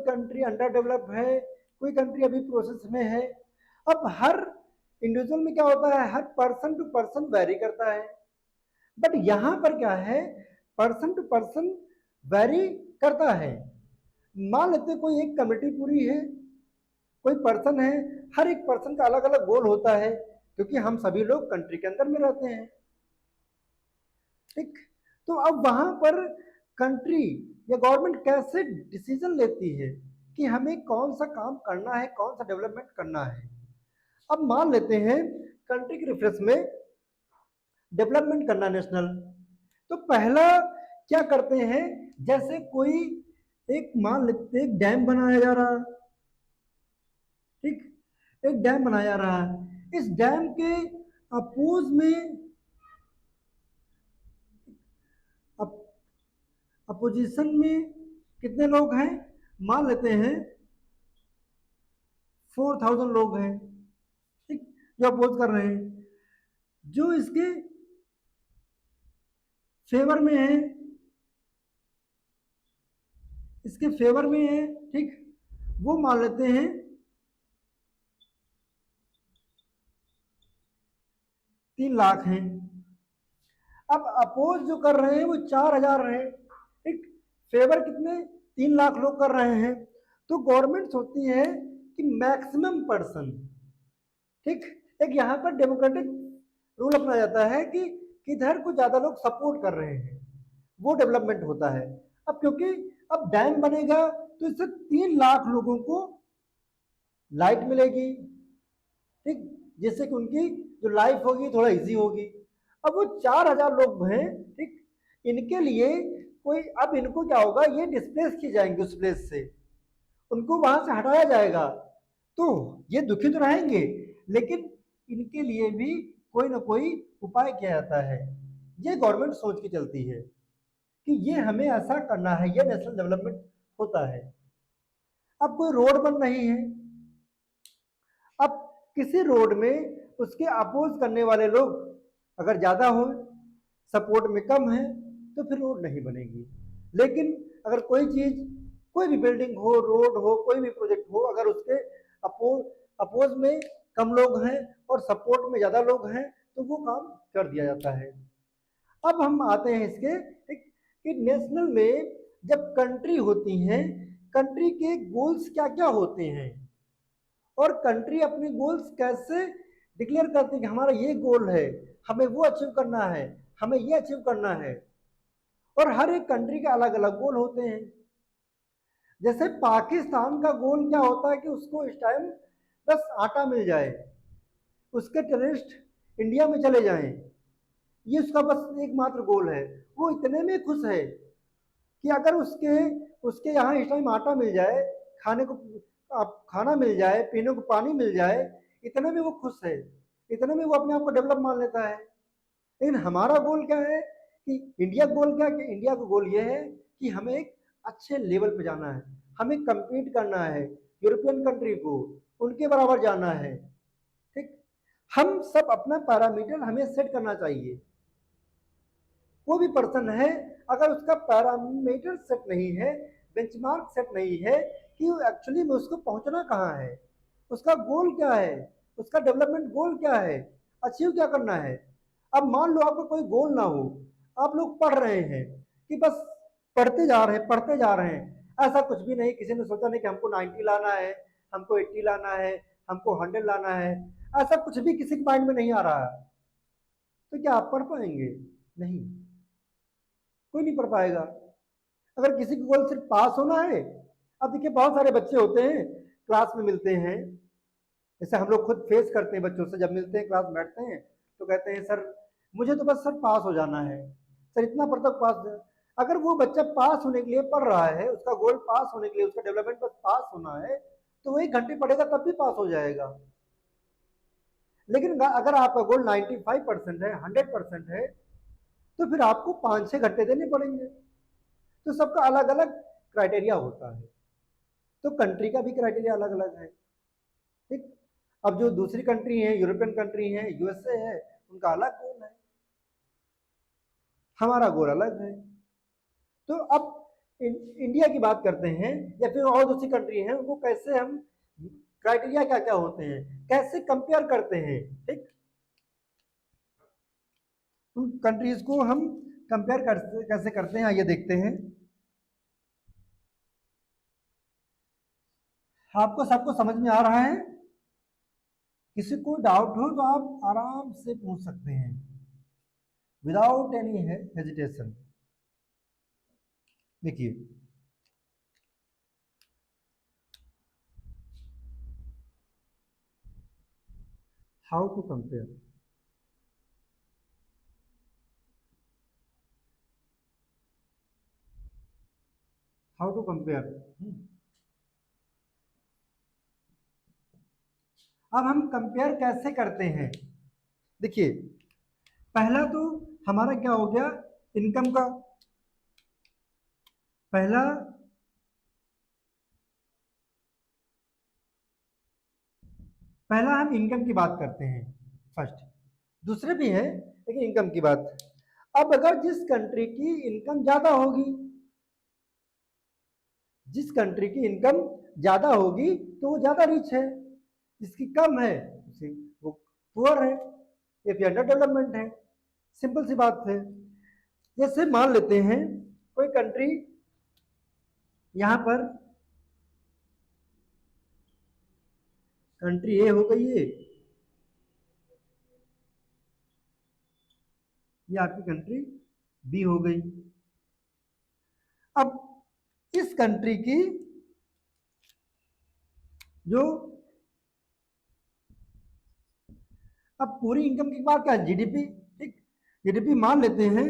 Country under develop है, कोई country अभी प्रोसेस में है। अब हर इंडिविजुअल में क्या होता है, हर पर्सन टू पर्सन वेरी करता है। बट यहां पर क्या है, पर्सन टू पर्सन वेरी करता है। मान लेते कोई एक कम्युनिटी पूरी है, कोई पर्सन है, हर एक पर्सन का अलग अलग गोल होता है, क्योंकि हम सभी लोग कंट्री के अंदर में रहते हैं। ठीक, तो अब वहां पर कंट्री या गवर्नमेंट कैसे डिसीजन लेती है कि हमें कौन सा काम करना है, कौन सा डेवलपमेंट करना है। अब मान लेते हैं कंट्री के रेफरेंस में डेवलपमेंट करना नेशनल, तो पहला क्या करते हैं, जैसे कोई एक मान लेते एक डैम बनाया जा रहा, ठीक, एक डैम बनाया जा रहा है। इस डैम के अपोज में अपोजिशन में कितने लोग हैं, मान लेते हैं 4000 लोग हैं, ठीक, जो अपोज कर रहे हैं। जो इसके फेवर में है, इसके फेवर में है, ठीक, वो मान लेते हैं 3 लाख हैं। अब अपोज जो कर रहे हैं वो 4000 है, ठीक, फेवर कितने 3 लाख लोग कर रहे हैं। तो गवर्नमेंट सोचती है कि मैक्सिमम पर्सन, ठीक, एक यहां पर डेमोक्रेटिक रूल अपनाया जाता है कि किधर को ज्यादा लोग सपोर्ट कर रहे हैं वो डेवलपमेंट होता है। अब क्योंकि अब डैम बनेगा तो इससे 3 लाख लोगों को लाइट मिलेगी, ठीक, जिससे कि उनकी जो लाइफ होगी थोड़ा इजी होगी। अब वो 4000 लोग हैं, ठीक, इनके लिए कोई, अब इनको क्या होगा, ये डिस्प्लेस किए जाएंगे उस प्लेस से, उनको वहां से हटाया जाएगा। तो ये दुखी तो रहेंगे, लेकिन इनके लिए भी कोई ना कोई उपाय किया जाता है। ये गवर्नमेंट सोच के चलती है कि ये हमें ऐसा करना है, ये नेशनल डेवलपमेंट होता है। अब कोई रोड बन रही है, अब किसी रोड में उसके अपोज करने वाले लोग अगर ज्यादा हो, सपोर्ट में कम है, तो फिर रोड नहीं बनेगी। लेकिन अगर कोई चीज, कोई भी बिल्डिंग हो, रोड हो, कोई भी प्रोजेक्ट हो, अगर उसके अपोज में कम लोग हैं और सपोर्ट में ज्यादा लोग हैं, तो वो काम कर दिया जाता है। अब हम आते हैं इसके, ठीक, कि नेशनल में जब कंट्री होती है, कंट्री के गोल्स क्या क्या होते हैं और कंट्री अपने गोल्स कैसे डिक्लेयर करती है कि हमारा ये गोल है, हमें वो अचीव करना है, हमें ये अचीव करना है। और हर एक कंट्री के अलग अलग गोल होते हैं। जैसे पाकिस्तान का गोल क्या होता है कि उसको इस टाइम बस आटा मिल जाए, उसके टेररिस्ट इंडिया में चले जाएं, ये उसका बस एकमात्र गोल है। वो इतने में खुश है कि अगर उसके उसके यहाँ इस टाइम आटा मिल जाए, खाने को खाना मिल जाए, पीने को पानी मिल जाए, इतने में वो खुश है, इतने में वो अपने आप को डेवलप मान लेता है। लेकिन हमारा गोल क्या है कि इंडिया गोल क्या है कि इंडिया का गोल ये है कि हमें एक अच्छे लेवल पे जाना है, हमें compete करना है यूरोपियन कंट्री को, उनके बराबर जाना है, ठीक। हम सब अपना पैरामीटर हमें सेट करना चाहिए। कोई भी पर्सन है, अगर उसका पैरामीटर सेट नहीं है, बेंचमार्क सेट नहीं है कि एक्चुअली में उसको पहुंचना कहाँ है, उसका गोल क्या है, उसका डेवलपमेंट गोल क्या है, अचीव क्या करना है। अब मान लो आपका कोई गोल ना हो, आप लोग पढ़ रहे हैं कि बस पढ़ते जा रहे हैं, पढ़ते जा रहे हैं, ऐसा कुछ भी नहीं, किसी ने सोचा नहीं कि हमको 90 लाना है, हमको 80 लाना है, हमको 100 लाना है, ऐसा कुछ भी किसी के माइंड में नहीं आ रहा है। तो क्या आप पढ़ पाएंगे? नहीं, कोई नहीं पढ़ पाएगा। अगर किसी को गोल सिर्फ पास होना है, अब देखिए बहुत सारे बच्चे होते हैं क्लास में मिलते हैं, जैसे हम लोग खुद फेस करते हैं बच्चों से, जब मिलते हैं क्लास बैठते हैं तो कहते हैं सर मुझे तो बस सर पास हो जाना है, सर इतना पढ़ तक पास। अगर वो बच्चा पास होने के लिए पढ़ रहा है, उसका गोल पास होने के लिए, उसका डेवलपमेंट बस पास होना है, तो वो 1 घंटे पढ़ेगा तब भी पास हो जाएगा। लेकिन अगर आपका गोल 95% है, 100% है, तो फिर आपको 5-6 घंटे देने पड़ेंगे। तो सबका अलग अलग क्राइटेरिया होता है, तो कंट्री का भी क्राइटेरिया अलग अलग है, ठीक। अब जो दूसरी कंट्री है, यूरोपियन कंट्री है, यूएसए है, उनका अलग गोल है, हमारा गोल अलग है। तो अब इंडिया की बात करते हैं या फिर और दूसरी कंट्री हैं, उनको कैसे हम, क्राइटेरिया क्या क्या होते हैं, कैसे कंपेयर करते हैं, ठीक, उन कंट्रीज को हम कंपेयर कैसे करते हैं, आइए देखते हैं। आपको सबको समझ में आ रहा है? किसी को डाउट हो तो आप आराम से पूछ सकते हैं विदाउट एनी हेजिटेशन। देखिए, how to compare, how to compare. अब हम कंपेयर कैसे करते हैं? देखिए, पहला तो हमारा क्या हो गया, इनकम का। पहला पहला हम इनकम की बात करते हैं फर्स्ट, दूसरे भी हैं लेकिन इनकम की बात। अब अगर जिस कंट्री की इनकम ज्यादा होगी, जिस कंट्री की इनकम ज्यादा होगी तो वो ज्यादा रिच है, जिसकी कम है उसे वो पुअर है या फिर अंडर डेवलपमेंट है। सिंपल सी बात है। जैसे मान लेते हैं कोई कंट्री, यहां पर कंट्री ए हो गई है, ये आपकी कंट्री बी हो गई। अब इस कंट्री की जो, अब पूरी इनकम की बात क्या है, जीडीपी, ठीक, जीडीपी मान लेते हैं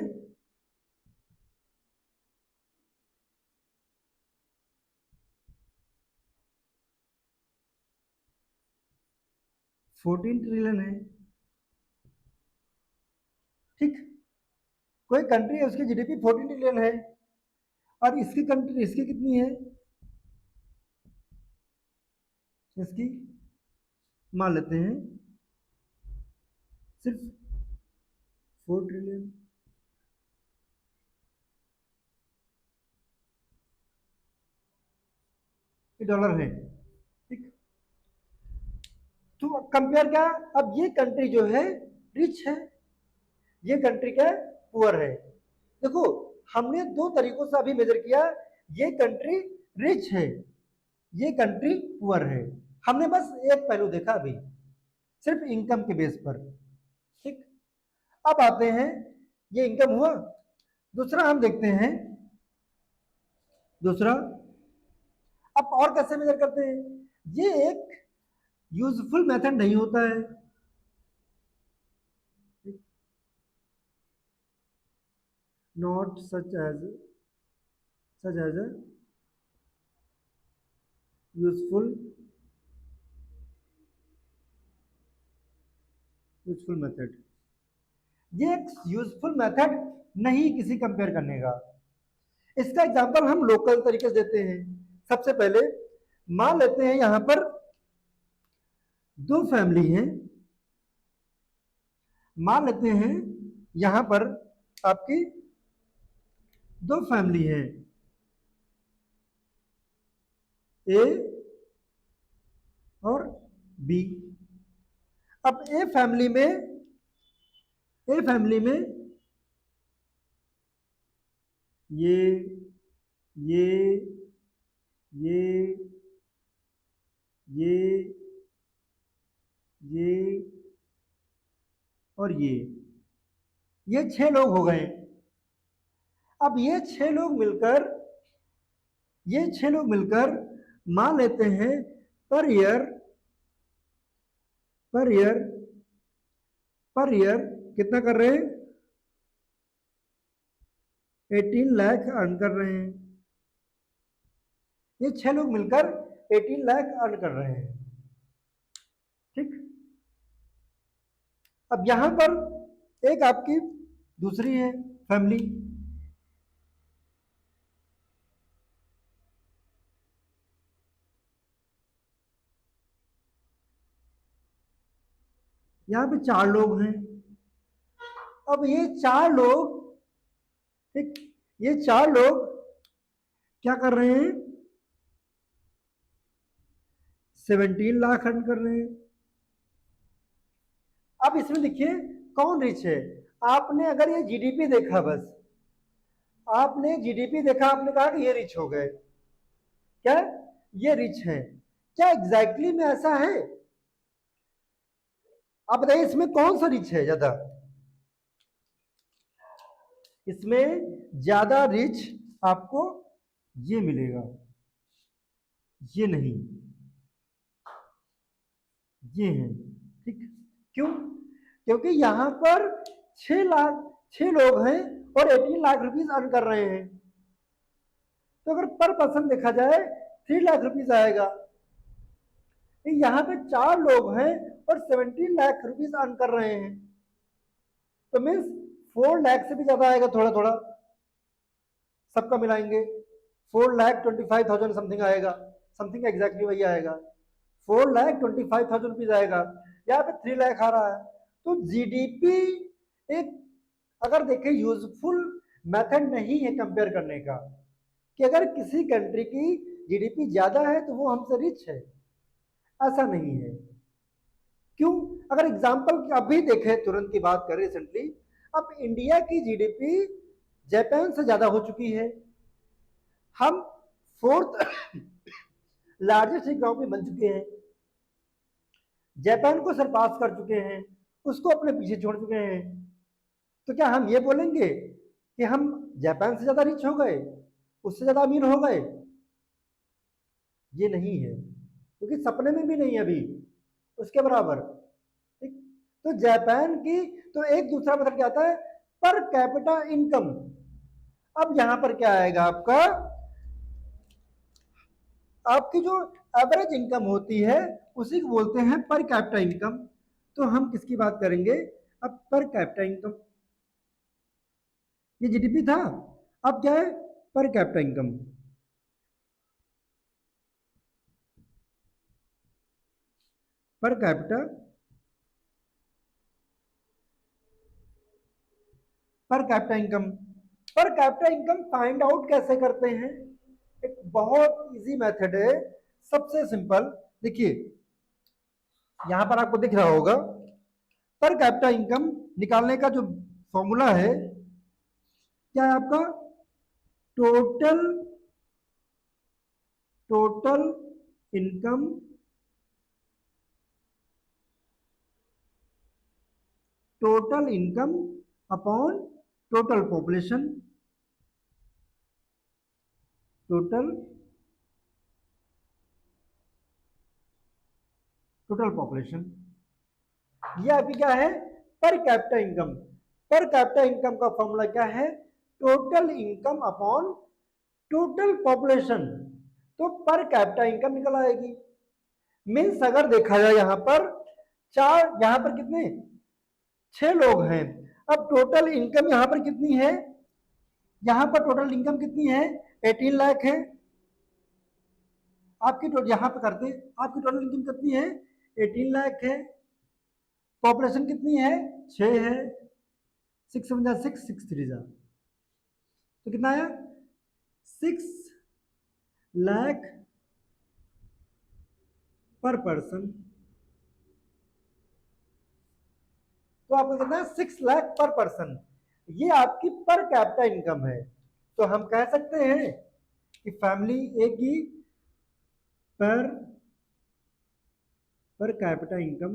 14 ट्रिलियन है, ठीक। कोई कंट्री है उसकी जीडीपी 14 ट्रिलियन है, और इसकी कंट्री, इसकी कितनी है, इसकी मान लेते हैं सिर्फ 4 ट्रिलियन। ये डॉलर है, ठीक। तो कंपेयर क्या, अब ये कंट्री जो है रिच है, ये कंट्री क्या है, पुअर है। देखो, हमने दो तरीकों से अभी मेजर किया, ये कंट्री रिच है, ये कंट्री पुअर है। हमने बस एक पहलू देखा अभी, सिर्फ इनकम के बेस पर, ठीक। अब आते हैं, ये इनकम हुआ। दूसरा हम देखते हैं, दूसरा अब और कैसे मेजर करते हैं। ये एक यूजफुल मेथड नहीं होता है, not such as a useful useful method. ये एक यूजफुल मेथड नहीं किसी कंपेयर करने का। इसका एग्जांपल हम लोकल तरीके से देते हैं। सबसे पहले मान लेते हैं यहां पर दो फैमिली हैं, मान लेते हैं यहां पर आपकी दो फैमिली है, ए और बी। अब ए फैमिली में ये ये ये ये और ये 6 लोग हो गए। अब ये 6 लोग मिलकर, ये 6 लोग मिलकर मान लेते हैं per year, per year, per year कितना कर रहे हैं, 18 लाख अर्न कर रहे हैं। ये 6 लोग मिलकर 18 लाख अर्न कर रहे हैं, ठीक। अब यहां पर एक आपकी दूसरी है फैमिली, यहां पे 4 लोग हैं। अब ये 4 लोग, ठीक, ये 4 लोग क्या कर रहे हैं, 17 लाख अर्न कर रहे हैं। अब इसमें देखिए कौन रिच है। आपने अगर ये जीडीपी देखा, बस आपने जीडीपी देखा, आपने कहा कि ये रिच हो गए, क्या ये रिच है? क्या एग्जैक्टली में ऐसा है? आप बताइए इसमें कौन सा रिच है ज्यादा? इसमें ज्यादा रिच आपको ये मिलेगा, ये नहीं, ये है। ठीक, क्यों? क्योंकि यहां पर 6 लोग हैं और 18 लाख रुपीस अर्न कर रहे हैं। तो अगर पर पर्सन देखा जाए 3 लाख रुपीस आएगा। यहां पे 4 लोग हैं और 17 लाख रुपीस अर्न कर रहे हैं, तो मीन्स 4 लाख से भी ज्यादा आएगा थोड़ा थोड़ा, सबका मिलाएंगे 4,25,000 समथिंग आएगा, समथिंग एग्जैक्टली वही आएगा, 4,25,000 रुपीज आएगा। यहाँ पे 3 लाख आ रहा है। तो जीडीपी एक, अगर देखें, यूजफुल मेथड नहीं है कंपेयर करने का, कि अगर किसी कंट्री की जीडीपी ज्यादा है तो वो हमसे रिच है, ऐसा नहीं है। क्यों? अगर एग्जांपल अभी देखें, तुरंत की बात करें रिसेंटली, अब इंडिया की जीडीपी जापान से ज्यादा हो चुकी है। हम 4th लार्जेस्ट इकोनॉमी बन चुके हैं, जापान को सरपास कर चुके हैं, उसको अपने पीछे छोड़ चुके हैं। तो क्या हम ये बोलेंगे कि हम जापान से ज्यादा रिच हो गए, उससे ज्यादा अमीर हो गए? ये नहीं है, क्योंकि सपने में भी नहीं अभी उसके बराबर। ठीक, तो जापान की तो एक दूसरा मतलब क्या आता है, पर कैपिटा इनकम। अब यहां पर क्या आएगा आपका, आपकी जो एवरेज इनकम होती है उसी को बोलते हैं पर कैपिटा इनकम। तो हम किसकी बात करेंगे अब, पर कैपिटा इनकम। ये जीडीपी था, अब क्या है, per capita income. Per capita, पर कैपिटा इनकम। पर कैपिटा इनकम फाइंड आउट कैसे करते हैं? एक बहुत इजी मेथड है, सबसे सिंपल। देखिए यहां पर आपको दिख रहा होगा, पर कैपिटा इनकम निकालने का जो फॉर्मूला है क्या है आपका, total total income total income upon total population, total total population. ये आपकी क्या है, पर कैपिटा इनकम। पर कैपिटा इनकम का फॉर्मूला क्या है, total income upon total population. तो पर कैपिटा इनकम निकल आएगी। मीन्स अगर देखा जाए यहां पर यहां पर कितने, 6 लोग हैं। अब टोटल इनकम यहां पर कितनी है, यहां पर टोटल इनकम कितनी है, 18 लाख है। आपकी यहां पर करते हैं, आपकी टोटल इनकम कितनी है, 18 लाख है। पॉपुलेशन कितनी है, 6 है। 6 7 6 6 3 जा, तो कितना आया, 6 लाख पर पर्सन। तो आपको कितना है, 6 लाख पर पर्सन। ये आपकी पर कैपिटा इनकम है। तो हम कह सकते हैं कि फैमिली ए की per capita income,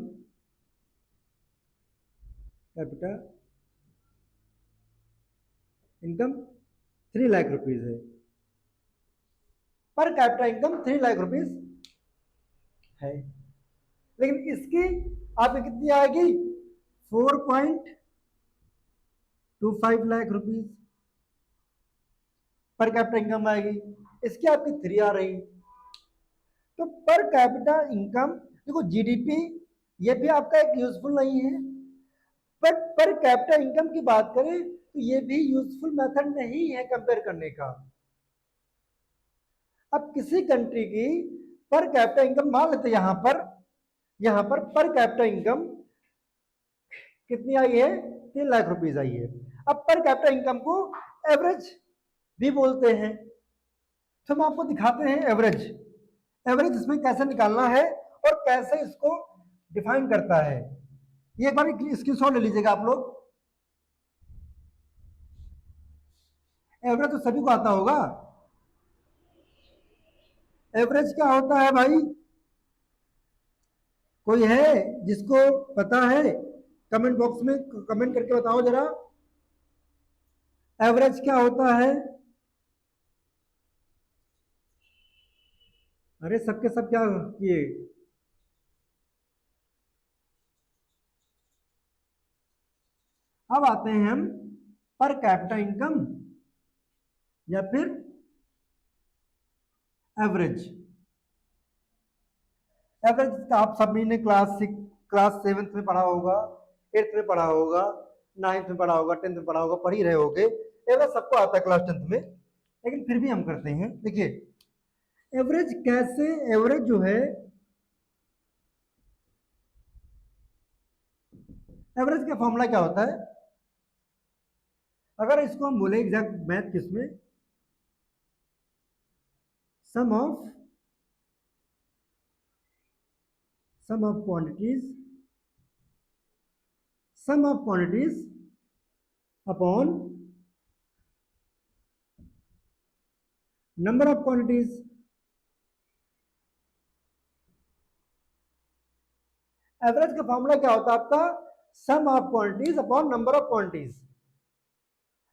capita income 3 lakh rupees है। Per capita income 3 lakh rupees है, लेकिन इसकी आपकी कितनी आएगी, 4.25 lakh rupees per capita income आएगी। इसकी आपकी 3 आ रही। तो पर कैपिटा इनकम, देखो जीडीपी ये भी आपका एक यूजफुल नहीं है, बट पर कैपिटा इनकम की बात करें तो ये भी यूजफुल मेथड नहीं है कंपेयर करने का। अब किसी कंट्री की पर कैपिटा इनकम मान लेते, यहां पर कैपिटा इनकम कितनी आई है, 3 लाख रुपीज आई है। अब पर कैपिटा इनकम को एवरेज भी बोलते हैं। तो हम आपको दिखाते हैं एवरेज। एवरेज इसमें कैसे निकालना है और कैसे इसको डिफाइन करता है, ये एक बार स्क्रीनशॉट ले लीजिएगा आप लोग। एवरेज तो सभी को आता होगा। एवरेज क्या होता है भाई, कोई है जिसको पता है? कमेंट बॉक्स में कमेंट करके बताओ जरा, एवरेज क्या होता है? अरे सबके सब क्या किए? अब आते हैं हम पर कैपिटा इनकम या फिर एवरेज। एवरेज आप सभी ने क्लास 7th में पढ़ा होगा, 8th में पढ़ा होगा, 9th में पढ़ा होगा, 10th में पढ़ा होगा, पढ़ ही रहे होगे। एवरेज सबको आता है क्लास 10th में, लेकिन फिर भी हम करते हैं। देखिए एवरेज कैसे, एवरेज जो है, एवरेज का फॉर्मूला क्या होता है? अगर इसको हम बोले एग्जैक्ट मैथ किसमें, sum of quantities, sum of quantities upon number of quantities. Average का फॉर्मूला क्या होता है आपका? Sum of quantities upon number of quantities.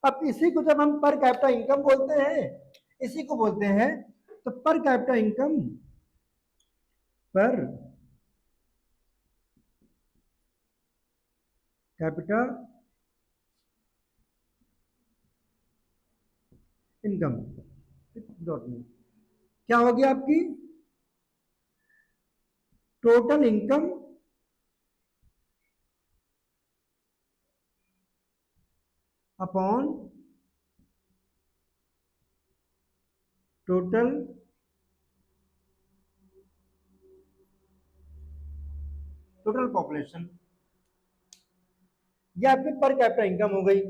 अब इसी को जब हम पर कैपिटा इनकम बोलते हैं, इसी को बोलते हैं, तो पर कैपिटा इनकम, पर कैपिटा इनकम डॉट में क्या होगी आपकी? Total income upon total population. ये आपकी पर कैपिटा इनकम हो गई।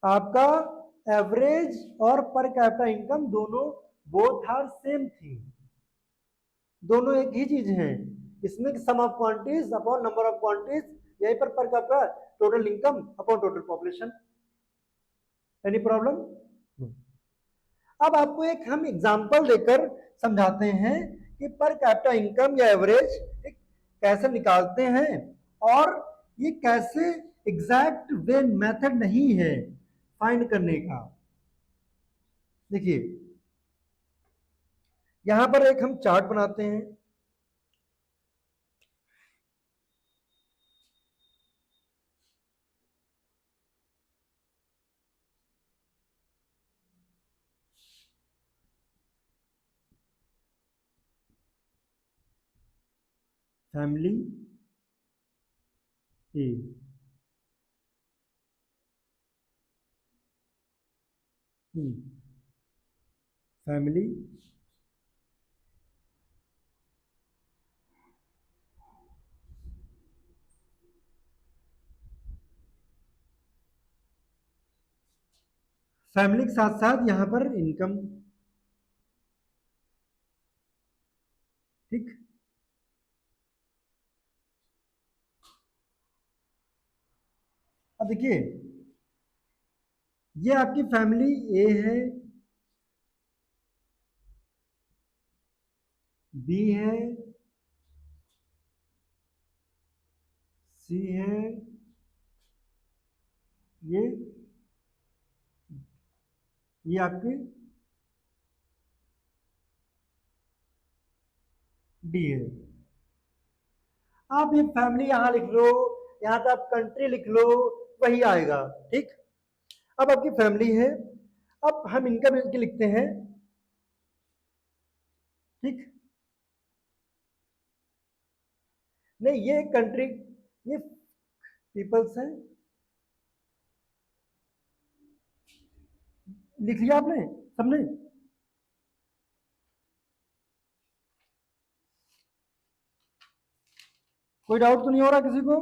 आपका एवरेज और पर कैपिटा इनकम दोनों बोथ आर सेम थी, दोनों एक ही चीज है। इसमें sum of quantities upon number of quantities, यहीं per capita total income upon total population. Any problem? अब आपको एक हम एग्जांपल देकर समझाते हैं कि पर कैपिटा इनकम या एवरेज कैसे निकालते हैं, और ये कैसे एग्जैक्ट वे मेथड नहीं है फाइंड करने का। देखिए यहां पर एक हम चार्ट बनाते हैं, फैमिली ए, फैमिली फैमिली के साथ साथ यहां पर इनकम, ठीक। अब देखिए ये आपकी फैमिली ए है, बी है, सी है, ये आपके डी है। आप ये फैमिली यहां लिख लो, यहां पे आप कंट्री लिख लो, वही आएगा, ठीक। अब आपकी फैमिली है, अब हम इनकम इनकी लिखते हैं, ठीक। नहीं ये कंट्री, ये पीपल्स है, लिख लिया आपने सबने? कोई डाउट तो नहीं हो रहा किसी को?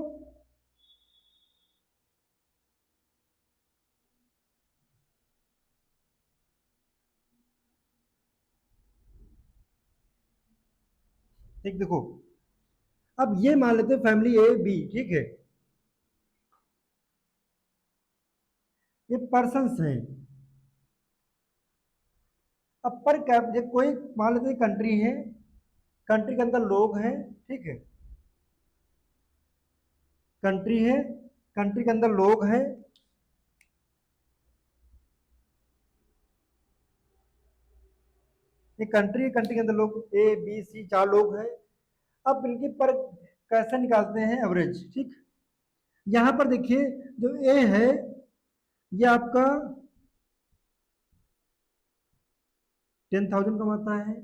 ठीक, देखो अब ये मान लेते हैं फैमिली ए बी, ठीक है, ये पर्सन्स हैं। अब पर कैप ये कोई मान लेते हैं कंट्री है, कंट्री के अंदर लोग हैं, ठीक है, कंट्री है, कंट्री के अंदर लोग हैं, ये कंट्री है, कंट्री के अंदर लोग ए बी सी 4 लोग हैं। अब इनके पर कैसे निकालते हैं एवरेज, ठीक। यहां पर देखिए जो ए है ये आपका 10,000 कमाता है,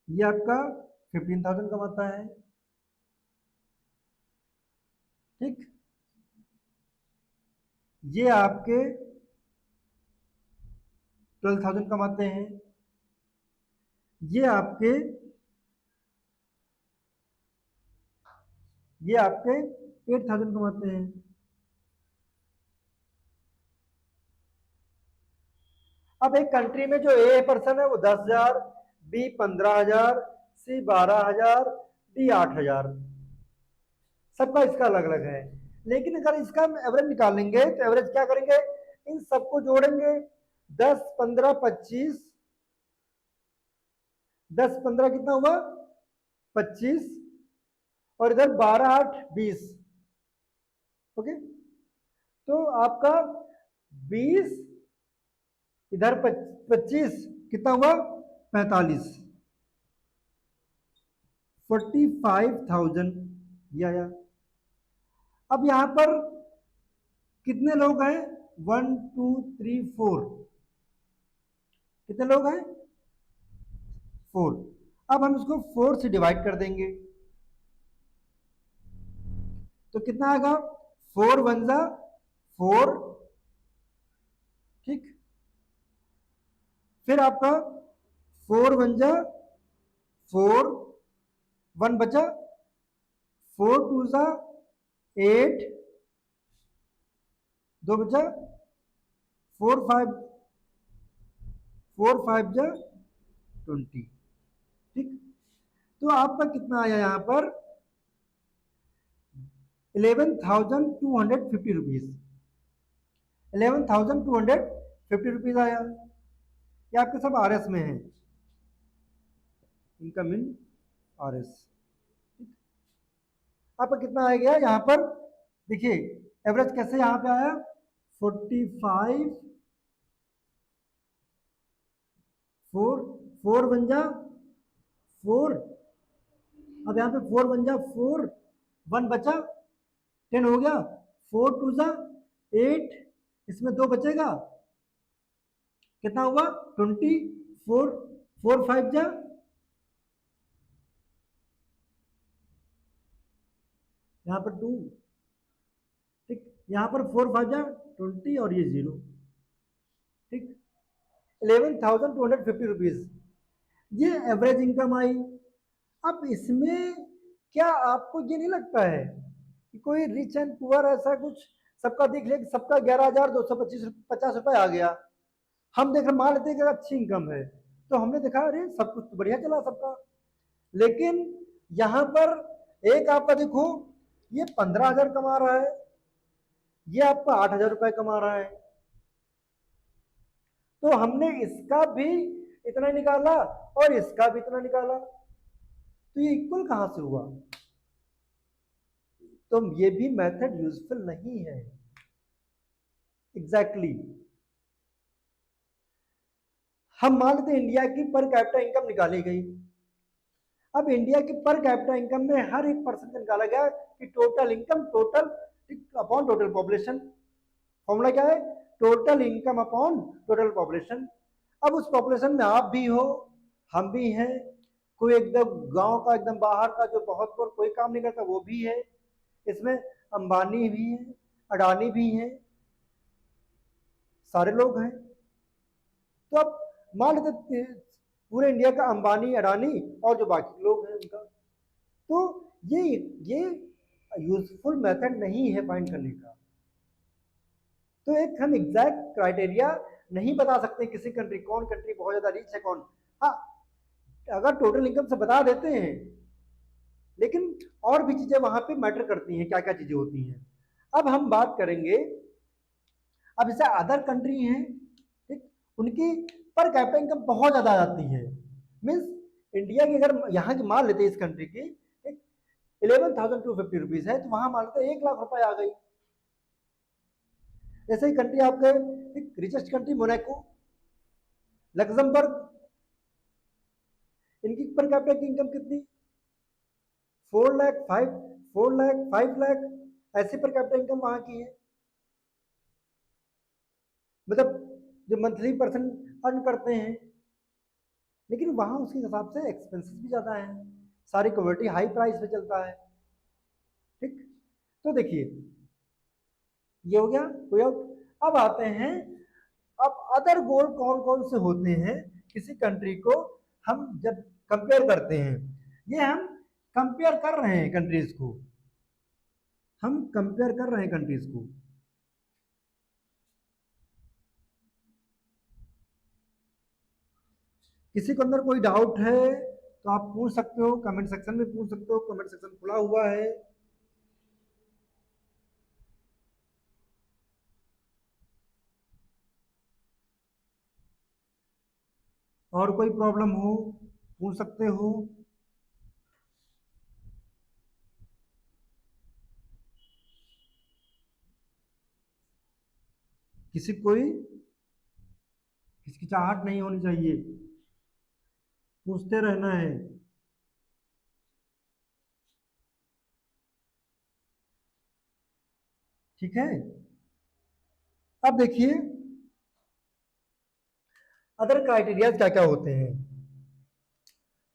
ये आपका 15,000 कमाता है, ठीक, ये आपके 12,000 कमाते हैं, ये आपके 8,000 कमाते हैं। अब एक कंट्री में जो ए पर्सन है वो 10,000, बी 15,000, सी 12,000, डी 8,000, सबका इसका अलग अलग है। लेकिन अगर इसका हम एवरेज निकालेंगे तो एवरेज क्या करेंगे, इन सबको जोड़ेंगे, 10 15 25, 10 15 कितना हुआ 25, और इधर 12 8 20, ओके, तो आपका 20 इधर 25 कितना हुआ 45, 45,000 ये आया। अब यहां पर कितने लोग हैं, 1 2 3 4, कितने लोग हैं 4। अब हम इसको 4 से डिवाइड कर देंगे तो कितना आएगा, 4 1 जा 4, ठीक, फिर आपका 4 1 जा 4, 1 बचा, 4 2 जा 8, 2 बचा, 4 5 जा 20, ठीक। तो आपका कितना आया यहाँ पर 11,250 रुपीज, 11,250 रुपीज आया। ये आपके सब आरएस में है, इनकम इन आरएस। आपका कितना आ गया यहाँ पर, देखिए एवरेज कैसे यहाँ पे आया 45, 4 4 बन जा 4, अब यहाँ पे 4 बन जा 4, 1 बचा 10 हो गया, 4 2 जा 8, इसमें 2 बचेगा, कितना हुआ 24, 4 5 जा, यहाँ पर 2, ठीक, यहाँ पर 4 5 जा 20 और ये 0, ठीक, 11,250 रुपीज ये एवरेज इनकम आई। अब इसमें क्या आपको ये नहीं लगता है कि कोई रिच एंड पुअर ऐसा कुछ सबका देख लिया कि सबका 11,250 रुपए आ गया, हम देख मान लेते हैं कि अच्छी इनकम है तो हमने देखा अरे सब कुछ तो बढ़िया चला सबका, लेकिन यहां पर एक आपका देखो ये 15,000 कमा रहा है, ये आपका 8,000 रुपए कमा रहा है, तो हमने इसका भी इतना निकाला और इसका भी इतना निकाला, तो ये इक्वल कहां से हुआ, तो ये भी मेथड यूजफुल नहीं है। एग्जैक्टली हम मान लेते हैं इंडिया की पर कैपिटा इनकम निकाली गई, अब इंडिया की पर कैपिटा इनकम में हर एक पर्सन निकाला गया कि total income total upon total population, formula क्या है total income upon total population. अब उस पॉपुलेशन में आप भी हो, हम भी हैं, कोई एकदम गांव का एकदम बाहर का जो बहुत कोई काम नहीं करता वो भी है, इसमें अंबानी भी है, अडानी भी है, सारे लोग हैं। तो अब मान लेते पूरे इंडिया का अंबानी अडानी और जो बाकी लोग हैं उनका, तो ये यूजफुल मेथड नहीं है फाइंड करने का। तो एक हम एग्जैक्ट क्राइटेरिया नहीं बता सकते किसी कंट्री, कौन कंट्री बहुत ज्यादा रिच है कौन, हाँ अगर टोटल इनकम से बता देते हैं, लेकिन और भी चीजें वहां पे मैटर करती हैं, क्या क्या चीजें होती हैं। अब हम बात करेंगे, अब जैसे अदर कंट्री हैं, ठीक, उनकी पर कैपिटा इनकम बहुत ज्यादा आ जाती है। मीन्स इंडिया की अगर यहाँ की मान लेते हैं इस कंट्री की, ठीक, 11,250 रुपीज है, तो वहां मान लेते हैं 1 लाख रुपए आ गई। जैसे ही कंट्री आपके रिचेस्ट कंट्री मोनाको, लग्जमबर्ग, इनकी पर कैपिटा की इनकम कितनी, 4 लाख 5 लाख ऐसे पर कैपिटा इनकम वहां की है। मतलब जो मंथली पर्सन अर्न करते हैं, लेकिन वहां उसके हिसाब से एक्सपेंसेस भी ज्यादा है, सारी कमोडिटी हाई प्राइस पे चलता है। ठीक, तो देखिए ये हो गया वे आउट। अब आते हैं, अब अदर गोल कौन कौन से होते हैं किसी कंट्री को हम जब कंपेयर करते हैं, ये हम कंपेयर कर रहे हैं कंट्रीज को, हम कंपेयर कर रहे हैं कंट्रीज को। किसी को अंदर कोई डाउट है तो आप पूछ सकते हो, कमेंट सेक्शन में पूछ सकते हो, कमेंट सेक्शन खुला हुआ है। और कोई प्रॉब्लम हो पूछ सकते हो। किसी कोई हिचकिचाहट नहीं होनी चाहिए, पूछते रहना है। ठीक है, अब देखिए अदर क्राइटेरिया क्या क्या होते हैं।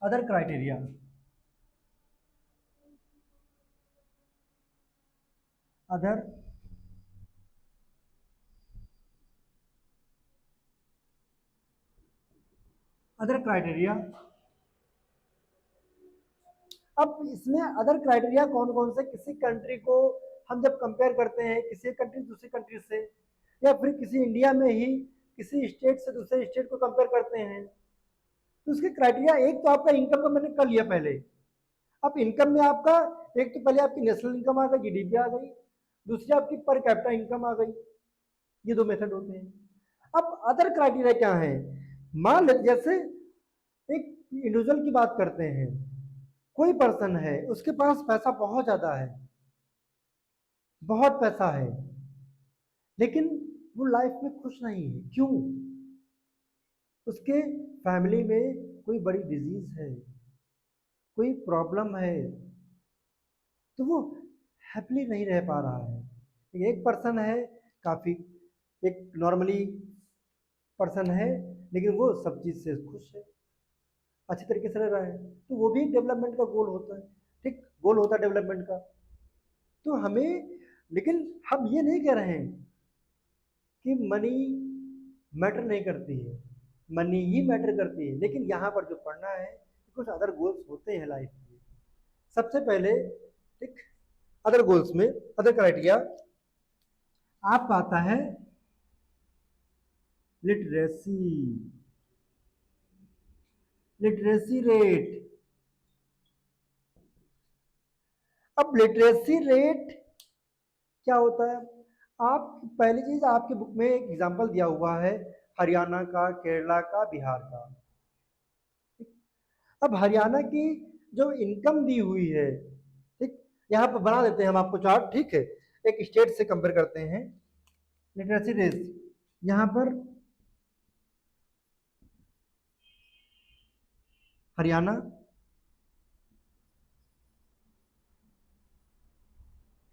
Other criteria, other other criteria, अब इसमें अदर क्राइटेरिया कौन कौन से, किसी कंट्री को हम जब कंपेयर करते हैं किसी कंट्री दूसरी कंट्री से, या फिर किसी इंडिया में ही किसी स्टेट से दूसरे स्टेट को कंपेयर करते हैं, तो उसके क्राइटेरिया, एक तो आपका इनकम का मैंने कर लिया पहले। अब इनकम में आपका एक तो पहले आपकी नेशनल इनकम आ गई, जीडीपी आ गई, दूसरी आपकी पर कैपिटा इनकम आ गई, ये दो मेथड होते हैं। अब अदर क्राइटेरिया क्या है, मान लेते जैसे एक इंडिविजुअल की बात करते हैं, कोई पर्सन है उसके पास पैसा बहुत ज्यादा है, बहुत पैसा है, लेकिन वो लाइफ में खुश नहीं है, क्यों, उसके फैमिली में कोई बड़ी डिजीज है, कोई प्रॉब्लम है, तो वो हैप्पीली नहीं रह पा रहा है। एक पर्सन है काफी, एक नॉर्मली पर्सन है, लेकिन वो सब चीज से खुश है, अच्छी तरीके से रह रहा है, तो वो भी डेवलपमेंट का गोल होता है। ठीक, गोल होता है डेवलपमेंट का। तो हमें, लेकिन हम ये नहीं कह रहे हैं कि मनी मैटर नहीं करती है, मनी ही मैटर करती है, लेकिन यहाँ पर जो पढ़ना है कुछ अदर गोल्स होते हैं लाइफ में। सबसे पहले, ठीक, अदर गोल्स में अदर क्राइटेरिया आपका आता है लिटरेसी, लिटरेसी रेट। अब लिटरेसी रेट क्या होता है, आप पहली चीज आपके बुक में एक एग्जांपल दिया हुआ है हरियाणा का, केरला का, बिहार का। अब हरियाणा की जो इनकम दी हुई है, ठीक, यहाँ पर बना देते हैं हम आपको चार्ट, ठीक है, एक स्टेट से कंपेयर करते हैं लिटरेसी रेट। यहाँ पर हरियाणा,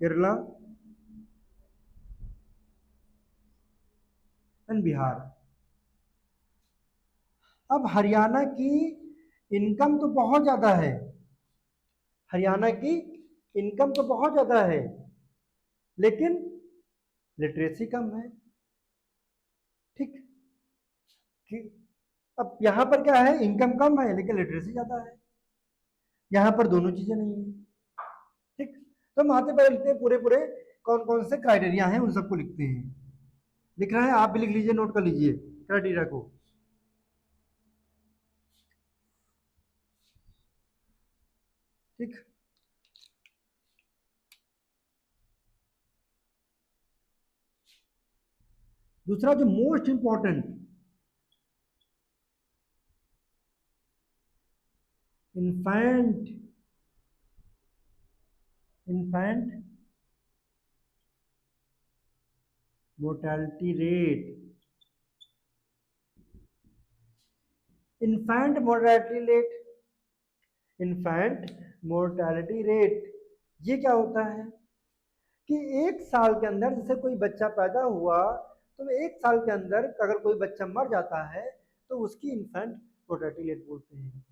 केरला एंड बिहार। अब हरियाणा की इनकम तो बहुत ज्यादा है, हरियाणा की इनकम तो बहुत ज्यादा है, लेकिन लिटरेसी कम है। ठीक, अब यहां पर क्या है, इनकम कम है लेकिन लिटरेसी ज्यादा है, यहां पर दोनों चीजें नहीं है। ठीक, तो हम आते पहले लिखते हैं पूरे पूरे कौन कौन से क्राइटेरिया हैं, उन सबको लिखते हैं। लिख रहे हैं, आप भी लिख लीजिए, नोट कर लीजिए। क्राइटेरिया को। ठीक, दूसरा जो most important, infant mortality rate. Infant mortality rate ये क्या होता है कि एक साल के अंदर जैसे कोई बच्चा पैदा हुआ तो एक साल के अंदर अगर कोई बच्चा मर जाता है तो उसकी इन्फेंट मोर्टेलिटी रेट बोलते हैं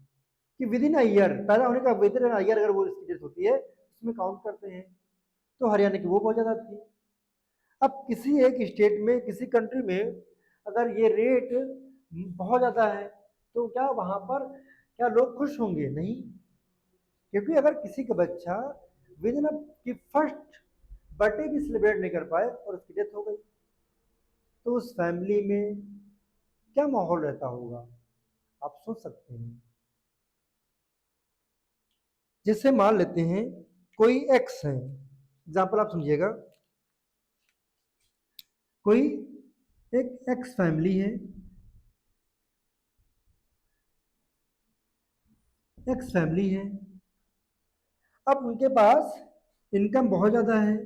कि विद इन अ ईयर, पैदा होने का विद इन अ ईयर अगर वो इसकी डेथ होती है उसमें काउंट करते हैं। तो हरियाणा की वो बहुत ज़्यादा थी। अब किसी एक स्टेट में, किसी कंट्री में अगर ये रेट बहुत ज़्यादा है तो क्या वहाँ पर क्या लोग खुश होंगे? नहीं, क्योंकि अगर किसी का बच्चा विद इन की फर्स्ट बर्थडे भी सेलिब्रेट नहीं कर पाए और उसकी डेथ हो गई तो उस फैमिली में क्या माहौल रहता होगा, आप सोच सकते हैं। जैसे मान लेते हैं कोई एक्स है, एग्जाम्पल आप समझिएगा, कोई एक एक्स फैमिली है, एक्स फैमिली है, अब उनके पास इनकम बहुत ज़्यादा है,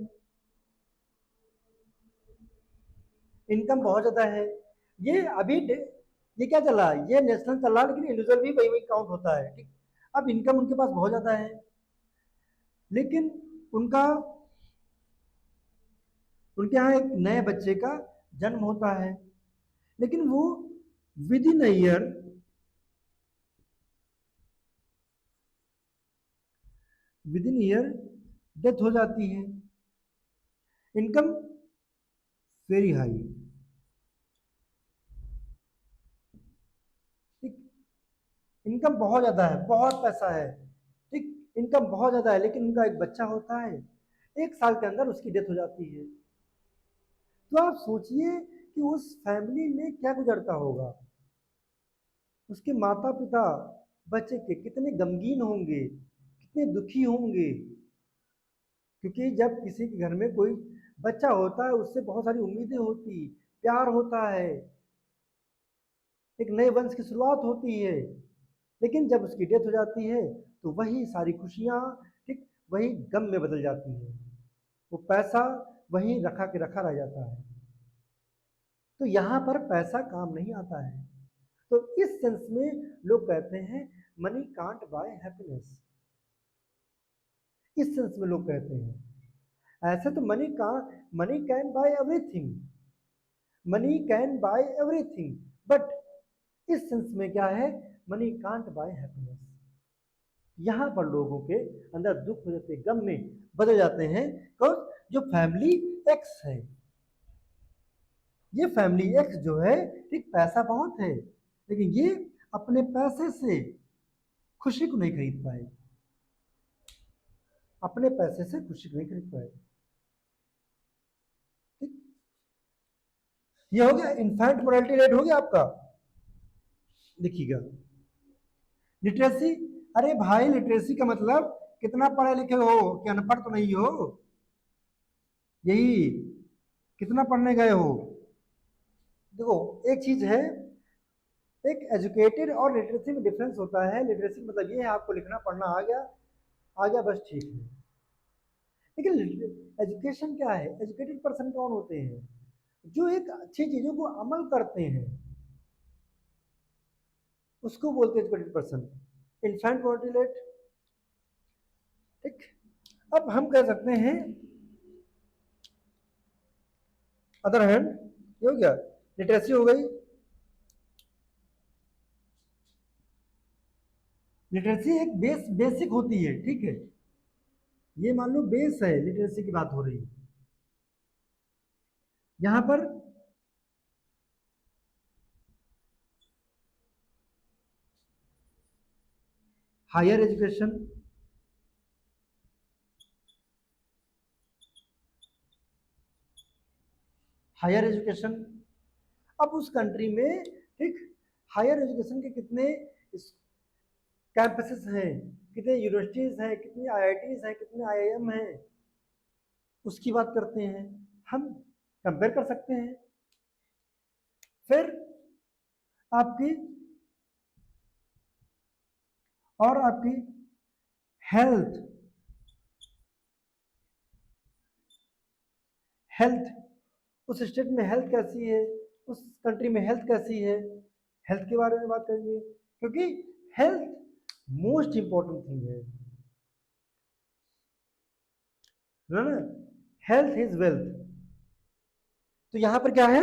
इनकम बहुत ज़्यादा है। ये अभी ये क्या चला, ये नेशनल चला लेकिन इंडिविजुअल भी वही वही काउंट होता है। ठीक, अब इनकम उनके पास बहुत ज़्यादा है लेकिन उनका उनके यहाँ एक नए बच्चे का जन्म होता है लेकिन वो विद इन ईयर डेथ हो जाती है। इनकम वेरी हाई, ठीक, इनकम बहुत ज़्यादा है, बहुत पैसा है, ठीक, इनकम बहुत ज़्यादा है लेकिन उनका एक बच्चा होता है, एक साल के अंदर उसकी डेथ हो जाती है। तो आप सोचिए कि उस फैमिली में क्या गुजरता होगा, उसके माता पिता बच्चे के कितने गमगीन होंगे, कितने दुखी होंगे। क्योंकि जब किसी के घर में कोई बच्चा होता है उससे बहुत सारी उम्मीदें होती, प्यार होता है, एक नए वंश की शुरुआत होती है, लेकिन जब उसकी डेथ हो जाती है तो वही सारी खुशियाँ, ठीक, वही गम में बदल जाती हैं, वो पैसा वहीं रखा के रखा रह जाता है। तो यहाँ पर पैसा काम नहीं आता है। तो इस सेंस में लोग कहते हैं मनी कांट बाय हैप्पीनेस, इस सेंस में लोग कहते हैं। ऐसे तो money can buy everything, money can buy everything, but इस सेंस में क्या है, मनी कांट बाय हैप्पीनेस। यहाँ पर लोगों के अंदर दुख हो जाते, गम में बदल जाते हैं। जो फैमिली एक्स है, ये फैमिली एक्स जो है, ठीक, पैसा बहुत है लेकिन ये अपने पैसे से खुशी को नहीं खरीद पाए, अपने पैसे से खुशी को नहीं खरीद पाए। ठीक, ये हो गया इन्फेंट मोर्टेलिटी रेट, हो गया आपका। देखिएगा लिटरेसी, अरे भाई लिटरेसी का मतलब कितना पढ़े लिखे हो कि अनपढ़ तो नहीं हो, यही कितना पढ़ने गए हो। देखो एक चीज है, एक एजुकेटेड और लिटरेसी में डिफरेंस होता है। लिटरेसी मतलब ये है आपको लिखना पढ़ना आ गया बस, ठीक है। लेकिन एजुकेशन क्या है, एजुकेटेड पर्सन कौन होते हैं, जो एक अच्छी चीजों को अमल करते हैं, उसको बोलते हैं educated person. Infant mortality rate, ठीक, अब हम कह सकते हैं अदर हैंड, ये हो गया लिटरेसी हो गई। लिटरेसी एक बेसिक होती है, ठीक है, ये मान लो बेस है, लिटरेसी की बात हो रही है। यहां पर हायर एजुकेशन, हायर एजुकेशन, अब उस कंट्री में ठीक हायर एजुकेशन के कितने कैंपसेस हैं, कितने यूनिवर्सिटीज हैं, कितनी आईआईटीज हैं, कितने आईआईएम हैं, उसकी बात करते हैं, हम कंपेयर कर सकते हैं। फिर आपकी और आपकी हेल्थ, हेल्थ उस स्टेट में हेल्थ कैसी है, उस कंट्री में हेल्थ कैसी है, हेल्थ के बारे में बात करेंगे, क्योंकि हेल्थ मोस्ट इंपॉर्टेंट थिंग है ना। हेल्थ इज वेल्थ, तो यहां पर क्या है,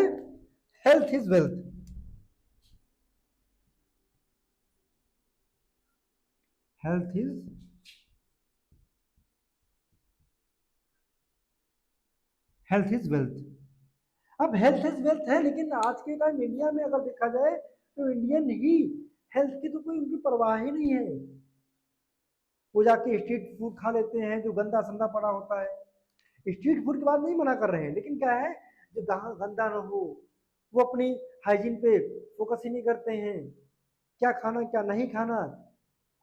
health is wealth. Health is health is wealth. अब हेल्थ इज वेल्थ है, लेकिन आज के टाइम इंडिया में अगर देखा जाए तो इंडियन ही हेल्थ की तो कोई उनकी परवाह ही नहीं है। वो जाके स्ट्रीट फूड खा लेते हैं जो गंदा संदा पड़ा होता है। स्ट्रीट फूड की बात नहीं मना कर रहे हैं, लेकिन क्या है, जो गंदा ना हो, वो अपनी हाइजीन पे फोकस ही नहीं करते हैं। क्या खाना क्या नहीं खाना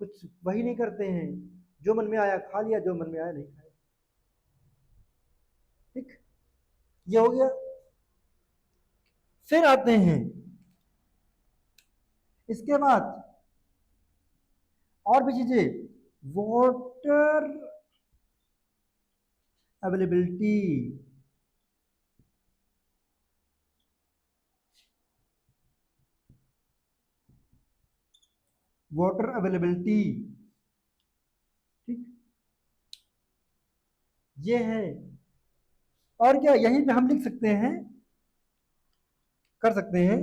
कुछ वही नहीं करते हैं, जो मन में आया खा लिया, जो मन में आया नहीं खाया। ठीक, ये हो गया। फिर आते हैं इसके बाद और भी चीजें, वाटर अवेलेबिलिटी, वाटर अवेलेबिलिटी, ठीक, ये है। और क्या यहीं पे हम लिख सकते हैं, कर सकते हैं,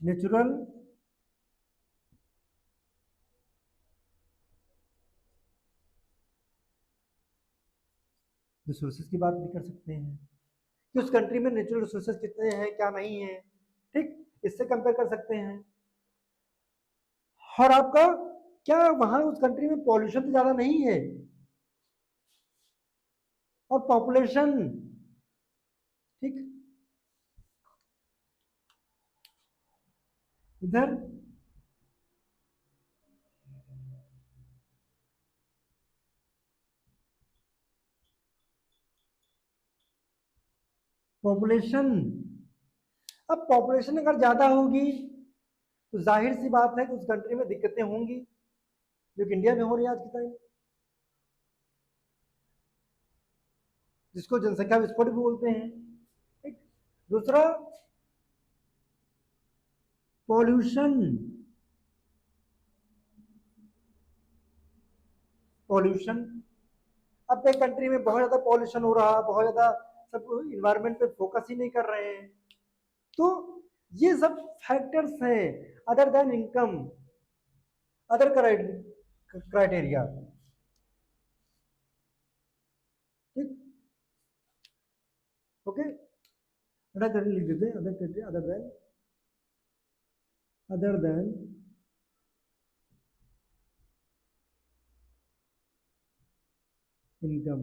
नेचुरल रिसोर्सेज की बात भी कर सकते हैं कि उस कंट्री में नेचुरल रिसोर्सेज कितने हैं क्या नहीं है, ठीक, इससे कंपेयर कर सकते हैं। और आपका क्या वहां उस कंट्री में पॉल्यूशन तो ज्यादा नहीं है, और पॉपुलेशन, ठीक, इधर पॉपुलेशन, अब पॉपुलेशन अगर ज्यादा होगी तो जाहिर सी बात है कि उस कंट्री में दिक्कतें होंगी, जो कि इंडिया में हो रही है आज के टाइम, जिसको जनसंख्या विस्फोट भी बोलते हैं। ठीक, दूसरा पॉल्यूशन, पॉल्यूशन, अब एक कंट्री में बहुत ज्यादा पॉल्यूशन हो रहा, बहुत ज्यादा सब इन्वायरमेंट पे फोकस ही नहीं कर रहे हैं, तो ये सब फैक्टर्स हैं other than income, other criteria. ठीक, ओके, अदर कंट्री लिख देते हैं, other country, other than income,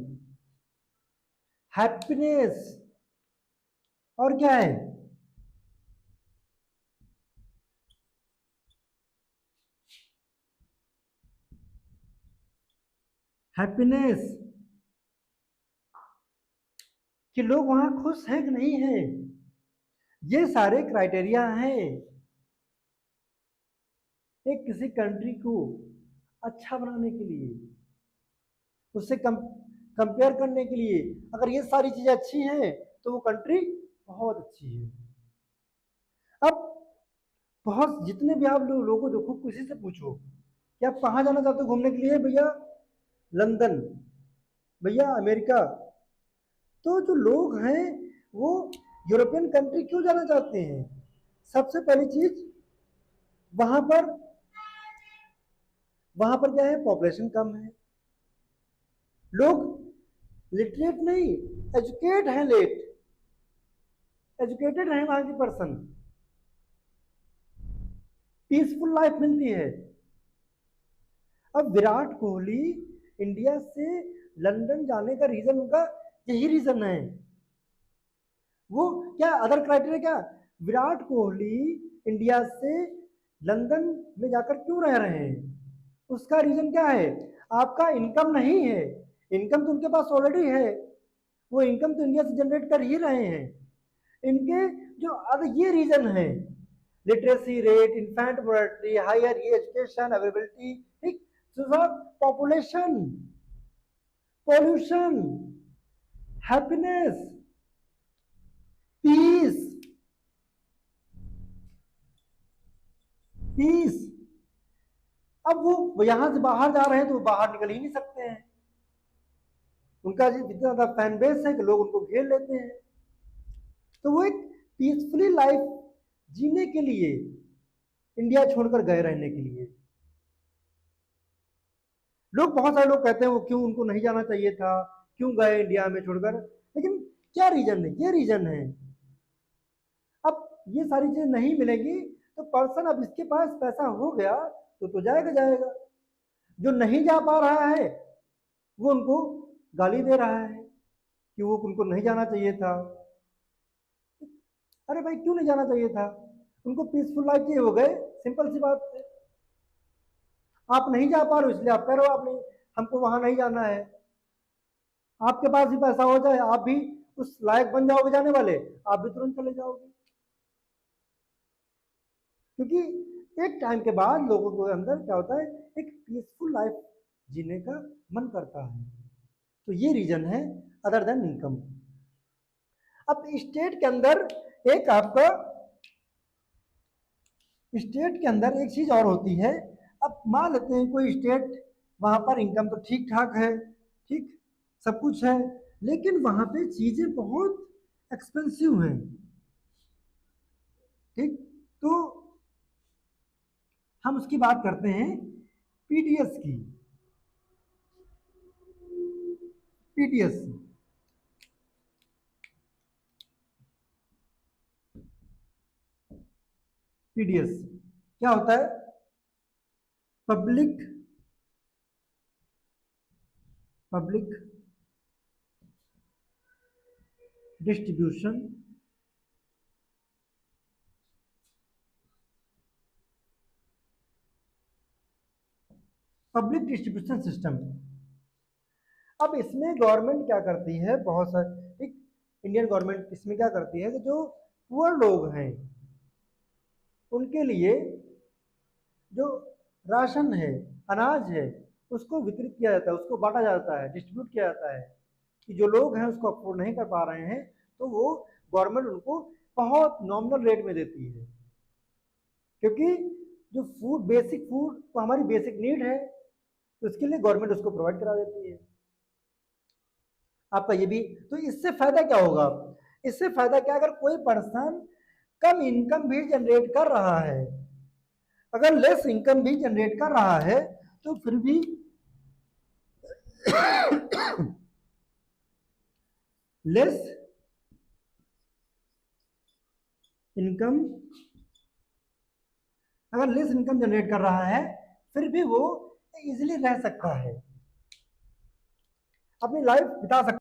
happiness, और क्या है, हैप्पीनेस, कि लोग वहां खुश हैं कि नहीं है, ये सारे क्राइटेरिया हैं एक किसी कंट्री को अच्छा बनाने के लिए, उससे कंपेयर करने के लिए। अगर ये सारी चीजें अच्छी हैं तो वो कंट्री बहुत अच्छी है। अब बहुत जितने भी आप लोगों को देखो, किसी से पूछो कि आप कहाँ जाना चाहते हो घूमने के लिए, भैया लंदन, भैया अमेरिका, तो जो लोग हैं वो यूरोपियन कंट्री क्यों जाना चाहते हैं, सबसे पहली चीज वहां पर, वहां पर क्या है, पॉपुलेशन कम है, लोग लिटरेट नहीं, एजुकेट है, एजुकेटेड है वहां की पर्सन, पीसफुल लाइफ मिलती है। अब विराट कोहली इंडिया से लंदन जाने का रीजन उनका यही रीजन है। वो क्या अदर क्राइटेरिया क्या, विराट कोहली इंडिया से लंदन में जाकर क्यों रह रहे हैं, उसका रीजन क्या है, आपका इनकम नहीं है, इनकम तो उनके पास ऑलरेडी है, वो इनकम तो इंडिया से जनरेट कर ही रहे हैं। इनके जो अब ये रीजन है, literacy rate, infant mortality, higher education availability, ठीक, population, pollution, happiness, peace, peace. अब वो यहां से बाहर जा रहे हैं तो वो बाहर निकल ही नहीं सकते हैं, उनका इतना ज्यादा फैन बेस है कि लोग उनको घेर लेते हैं। तो वो एक पीसफुली लाइफ जीने के लिए इंडिया छोड़कर गए रहने के लिए। लोग, बहुत सारे लोग कहते हैं वो क्यों, उनको नहीं जाना चाहिए था, क्यों गए इंडिया में छोड़कर, लेकिन क्या रीजन है, ये रीजन है। अब ये सारी चीजें नहीं मिलेगी तो पर्सन, अब इसके पास पैसा हो गया तो जाएगा जाएगा, जो नहीं जा पा रहा है वो उनको गाली दे रहा है कि वो उनको नहीं जाना चाहिए था। अरे भाई क्यों नहीं जाना चाहिए था, उनको पीसफुल लाइफ चाहिए, हो गए, सिंपल सी बात है। आप नहीं जा पा रहे हो इसलिए आप कह रहे हो आप नहीं, हमको वहां नहीं जाना है। आपके पास भी पैसा हो जाए, आप भी उस लायक बन जाओगे जाने वाले, आप भी तुरंत चले जाओगे, क्योंकि एक टाइम के बाद लोगों के अंदर क्या होता है, एक पीसफुल लाइफ जीने का मन करता है। तो ये रीजन है अदर देन इनकम। अब स्टेट के अंदर एक आपका, स्टेट के अंदर एक चीज और होती है। अब मान लेते हैं कोई स्टेट, वहां पर इनकम तो ठीक ठाक है, ठीक सब कुछ है, लेकिन वहां पे चीजें बहुत एक्सपेंसिव हैं, ठीक, तो हम उसकी बात करते हैं पीडीएस की, पीडीएस, पीडीएस क्या होता है, पब्लिक डिस्ट्रीब्यूशन सिस्टम। अब इसमें गवर्नमेंट क्या करती है, बहुत सारे, एक इंडियन गवर्नमेंट इसमें क्या करती है कि जो पुअर लोग हैं उनके लिए जो राशन है, अनाज है, उसको वितरित किया जाता है, उसको बांटा जाता है, डिस्ट्रीब्यूट किया जाता है, कि जो लोग हैं उसको अफोर्ड नहीं कर पा रहे हैं तो वो गवर्नमेंट उनको बहुत नॉमिनल रेट में देती है, क्योंकि जो फूड, बेसिक फूड तो हमारी बेसिक नीड है, तो इसके लिए गवर्नमेंट उसको प्रोवाइड करा देती है। आपका ये भी, तो इससे फायदा क्या होगा, इससे फायदा क्या, अगर कोई पर्सन कम इनकम भी जनरेट कर रहा है, अगर लेस इनकम भी जनरेट कर रहा है तो फिर भी लेस इनकम, अगर लेस इनकम जनरेट कर रहा है फिर भी वो इजीली रह सकता है, अपनी लाइफ बिता सकता है।